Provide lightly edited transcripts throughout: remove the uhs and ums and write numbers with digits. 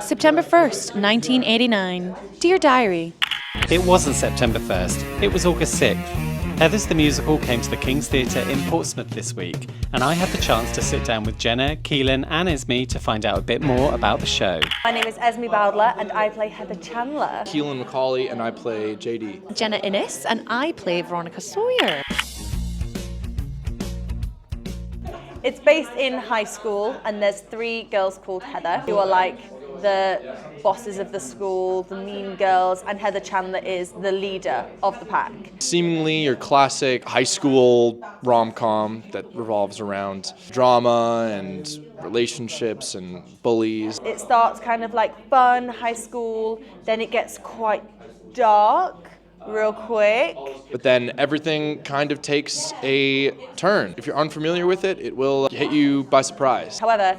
September 1st, 1989. Dear Diary. It wasn't September 1st, it was August 6th. Heathers the Musical came to the King's Theatre in Portsmouth this week, and I had the chance to sit down with Jenna, Keelan and Esme to find out a bit more about the show. My name is Esme Bowdler and I play Heather Chandler. Keelan, McAuley, and I play JD. Jenna Innes and I play Veronica Sawyer. It's based in high school and there's 3 girls called Heather who are like the bosses of the school, the mean girls, and Heather Chandler is the leader of the pack. Seemingly your classic high school rom-com that revolves around drama and relationships and bullies. It starts kind of like fun, high school, then it gets quite dark real quick. But then everything kind of takes a turn. If you're unfamiliar with it, it will hit you by surprise. However,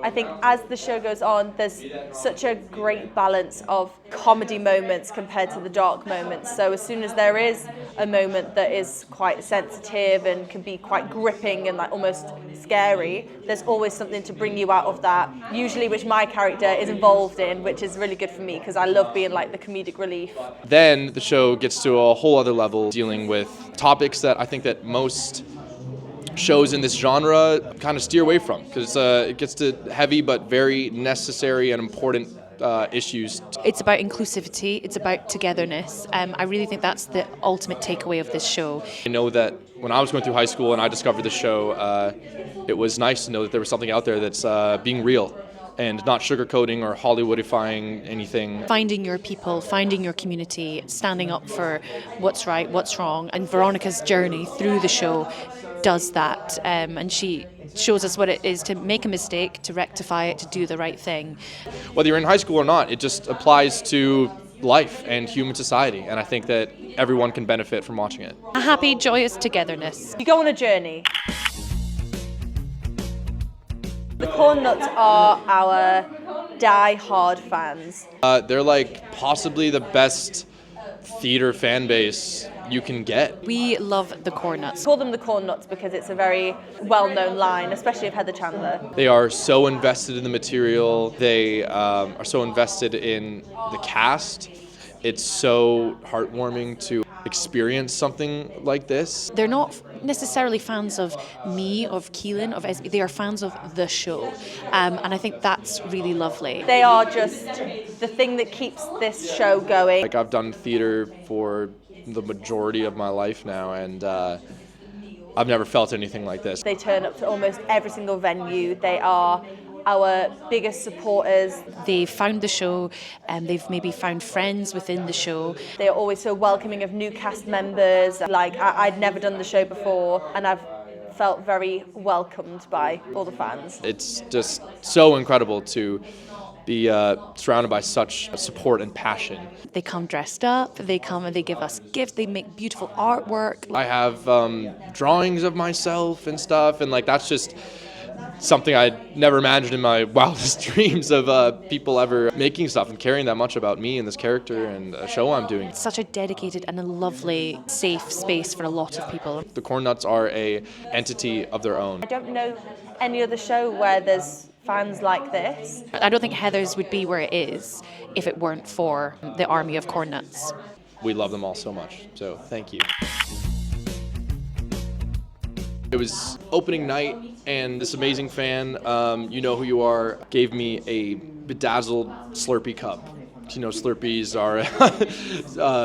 I think as the show goes on, there's such a great balance of comedy moments compared to the dark moments. So as soon as there is a moment that is quite sensitive and can be quite gripping and like almost scary, there's always something to bring you out of that, usually which my character is involved in, which is really good for me because I love being like the comedic relief. Then the show gets to a whole other level, dealing with topics that I think that most shows in this genre kind of steer away from, because it gets to heavy but very necessary and important issues. It's about inclusivity, it's about togetherness. I really think that's the ultimate takeaway of this show. I know that when I was going through high school and I discovered the show, it was nice to know that there was something out there that's being real and not sugarcoating or Hollywoodifying anything. Finding your people, finding your community, standing up for what's right, what's wrong. And Veronica's journey through the show does that, and she shows us what it is to make a mistake, to rectify it, to do the right thing. Whether you're in high school or not, it just applies to life and human society, and I think that everyone can benefit from watching it. A happy, joyous togetherness. You go on a journey. The Corn Nuts are our die-hard fans. They're like possibly the best theater fan base you can get. We love the Corn Nuts. Call them the Corn Nuts because it's a very well-known line, especially of Heather Chandler. They are so invested in the material. They are so invested in the cast. It's so heartwarming to experience something like this. They're not necessarily fans of me, of Keelan, of Esme. They are fans of the show. And I think that's really lovely. They are just the thing that keeps this show going. Like, I've done theater for the majority of my life now, and I've never felt anything like this. They turn up to almost every single venue. They are our biggest supporters. They found the show and they've maybe found friends within the show. They are always so welcoming of new cast members. Like, I'd never done the show before and I've felt very welcomed by all the fans. It's just so incredible to be surrounded by such support and passion. They come dressed up, they come and they give us gifts, they make beautiful artwork. I have drawings of myself and stuff, and like that's just something I'd never imagined in my wildest dreams of people ever making stuff and caring that much about me and this character and a show I'm doing. It's such a dedicated and a lovely, safe space for a lot of people. The Corn Nuts are a entity of their own. I don't know any other show where there's fans like this. I don't think Heather's would be where it is if it weren't for the army of Corn Nuts. We love them all so much, so thank you. It was opening night, and this amazing fan, you know who you are, gave me a bedazzled Slurpee cup. You know, Slurpees are,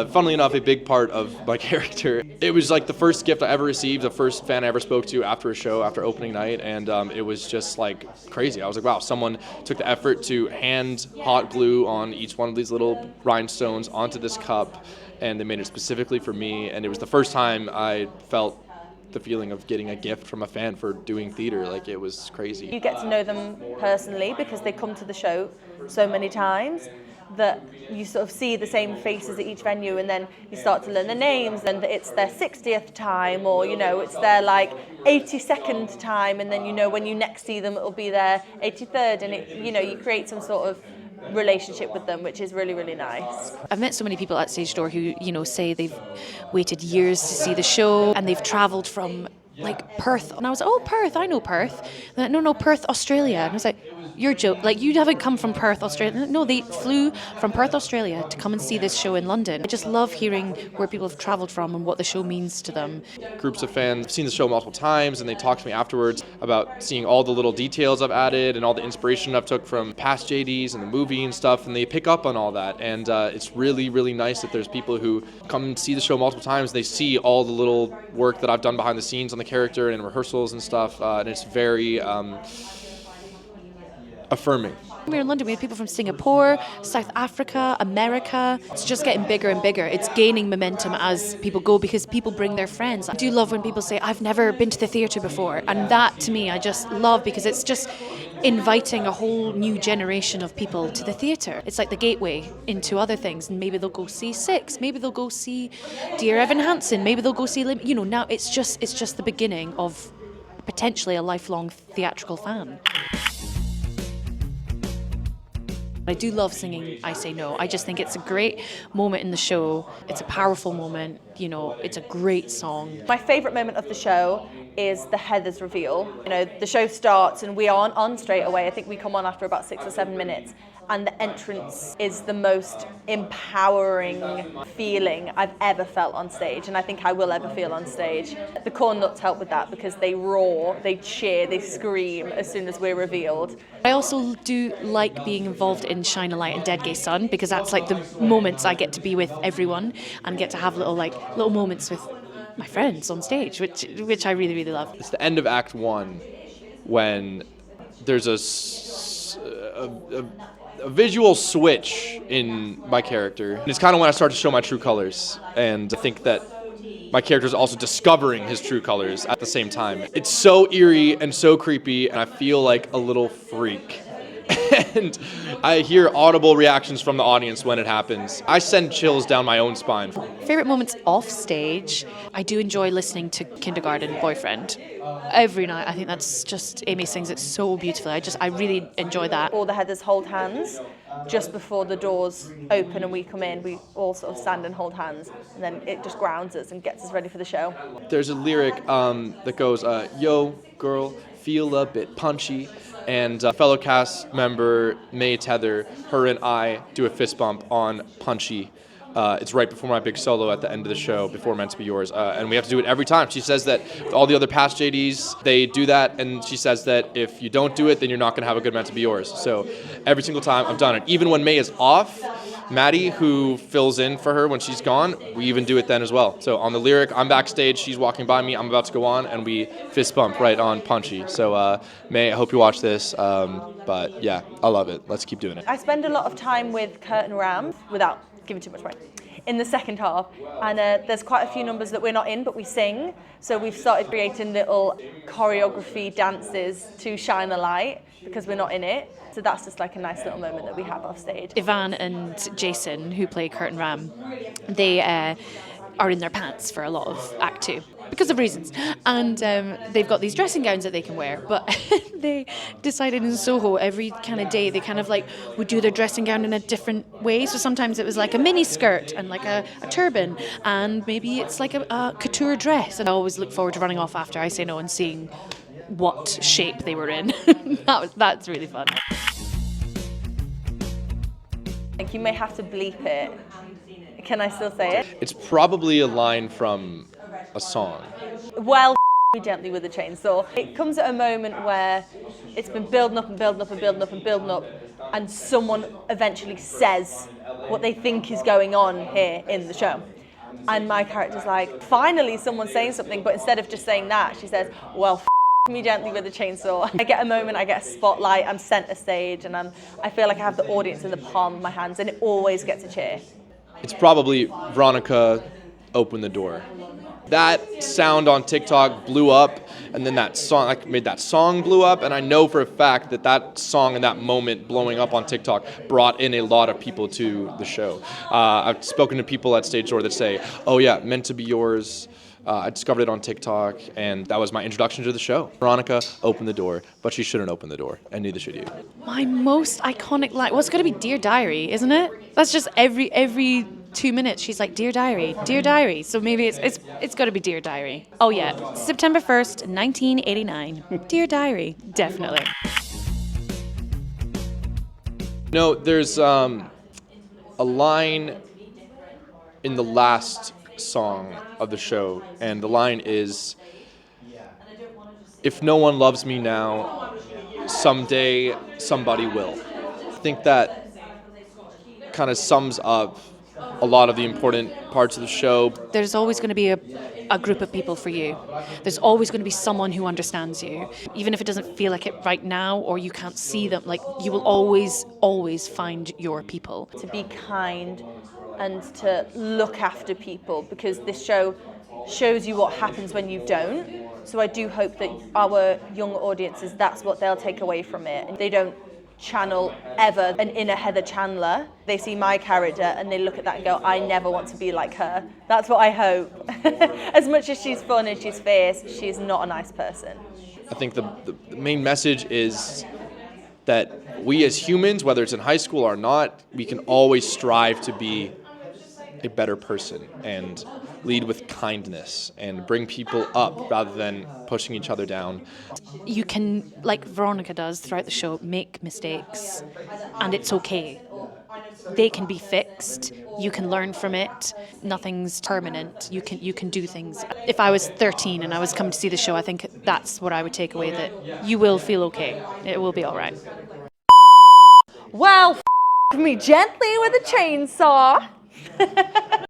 funnily enough, a big part of my character. It was like the first gift I ever received, the first fan I ever spoke to after a show, after opening night, and it was just like crazy. I was like, wow, someone took the effort to hand hot glue on each one of these little rhinestones onto this cup, and they made it specifically for me, and it was the first time I felt the feeling of getting a gift from a fan for doing theater. Like, it was crazy. You get to know them personally because they come to the show so many times that you sort of see the same faces at each venue, and then you start to learn their names, and it's their 60th time, or you know, it's their like 82nd time, and then you know when you next see them it'll be their 83rd, and it, you know, you create some sort of relationship with them, which is really, really nice. I've met so many people at Stage Door who, you know, say they've waited years to see the show and they've travelled from like Perth, and I was like, oh, Perth, I know Perth. And like, no, Perth, Australia. And I was like, you're joking. Like, you haven't come from Perth, Australia. No, they flew from Perth, Australia to come and see this show in London. I just love hearing where people have travelled from and what the show means to them. Groups of fans have seen the show multiple times, and they talk to me afterwards about seeing all the little details I've added and all the inspiration I've took from past JDs and the movie and stuff, and they pick up on all that. And it's really, really nice that there's people who come and see the show multiple times. They see all the little work that I've done behind the scenes on the character and rehearsals and stuff, and it's very affirming. We were in London, we had people from Singapore, South Africa, America. It's just getting bigger and bigger. It's gaining momentum as people go because people bring their friends. I do love when people say, I've never been to the theatre before. And that, to me, I just love because it's just inviting a whole new generation of people to the theatre. It's like the gateway into other things. And maybe they'll go see Six. Maybe they'll go see Dear Evan Hansen. Maybe they'll go see, now it's just the beginning of potentially a lifelong theatrical fan. I do love singing I Say No. I just think it's a great moment in the show. It's a powerful moment, it's a great song. My favourite moment of the show is the Heathers reveal. The show starts and we aren't on straight away. I think we come on after about 6 or 7 minutes. And the entrance is the most empowering feeling I've ever felt on stage, and I think I will ever feel on stage. The Corn Nuts help with that because they roar, they cheer, they scream as soon as we're revealed. I also do like being involved in Shine a Light and Dead Gay Son because that's like the moments I get to be with everyone and get to have little moments with my friends on stage, which I really, really love. It's the end of Act 1 when there's a visual switch in my character. And it's kind of when I start to show my true colors. And I think that my character is also discovering his true colors at the same time. It's so eerie and so creepy, and I feel like a little freak. And I hear audible reactions from the audience when it happens. I send chills down my own spine. Favorite moments off stage, I do enjoy listening to Kindergarten Boyfriend. Every night, I think that's just, Amy sings it so beautifully. I really enjoy that. All the Heathers hold hands just before the doors open and we come in. We all sort of stand and hold hands, and then it just grounds us and gets us ready for the show. There's a lyric that goes, yo, girl, feel a bit punchy. And fellow cast member May Tether, her and I do a fist bump on Punchy. It's right before my big solo at the end of the show, before Meant to Be Yours. And we have to do it every time. She says that all the other past JDs, they do that. And she says that if you don't do it, then you're not going to have a good Meant to Be Yours. So every single time I've done it. Even when May is off, Maddie, who fills in for her when she's gone, we even do it then as well. So on the lyric, I'm backstage, she's walking by me, I'm about to go on, and we fist bump right on Punchy. So May, I hope you watch this. But yeah, I love it. Let's keep doing it. I spend a lot of time with Kurt and Ram, without giving too much away, in the second half. And there's quite a few numbers that we're not in, but we sing. So we've started creating little choreography dances to Shine a Light because we're not in it. So that's just like a nice little moment that we have off stage. Ivan and Jason, who play Kurt and Ram, they are in their pants for a lot of Act 2 because of reasons. And they've got these dressing gowns that they can wear, but they decided in Soho every kind of day they kind of like would do their dressing gown in a different way. So sometimes it was like a mini skirt and like a turban, and maybe it's like a couture dress. And I always look forward to running off after I Say No and seeing what shape they were in. That's really fun. I think you may have to bleep it. Can I still say it? It's probably a line from a song. Well, me gently with a chainsaw. It comes at a moment where it's been building up and building up and building up and building up, and someone eventually says what they think is going on here in the show. And my character's like, finally someone's saying something, but instead of just saying that, she says, well, me gently with a chainsaw. I get a moment, I get a spotlight, I'm centre stage, and I feel like I have the audience in the palm of my hands, and it always gets a cheer. It's probably Veronica, Open the Door. That sound on TikTok blew up, and then that song, made that song blew up, and I know for a fact that that song and that moment blowing up on TikTok brought in a lot of people to the show. I've spoken to people at Stage Door that say, oh yeah, Meant to Be Yours, I discovered it on TikTok, and that was my introduction to the show. Veronica opened the door, but she shouldn't open the door, and neither should you. My most iconic line, well, it's got to be Dear Diary, isn't it? That's just every 2 minutes she's like, Dear Diary, Dear Diary. So maybe it's got to be Dear Diary. Oh yeah, September 1st, 1989. Dear Diary, definitely. No, there's a line in the last song of the show, and the line is, "If no one loves me now, someday somebody will." I think that kind of sums up a lot of the important parts of the show. There's always going to be a group of people for you. There's always going to be someone who understands you. Even if it doesn't feel like it right now or you can't see them, like you will always find your people. To be kind and to look after people, because this show shows you what happens when you don't. So I do hope that our young audiences, that's what they'll take away from it. They don't channel ever an inner Heather Chandler. They see my character and they look at that and go, I never want to be like her. That's what I hope. As much as she's fun and she's fierce, she's not a nice person. I think the main message is that we as humans, whether it's in high school or not, we can always strive to be a better person and lead with kindness and bring people up rather than pushing each other down. You can, like Veronica does throughout the show, make mistakes and it's okay. They can be fixed. You can learn from it. Nothing's permanent. You can do things. If I was 13 and I was coming to see the show, I think that's what I would take away, that you will feel okay. It will be all right. Well, me gently with a chainsaw.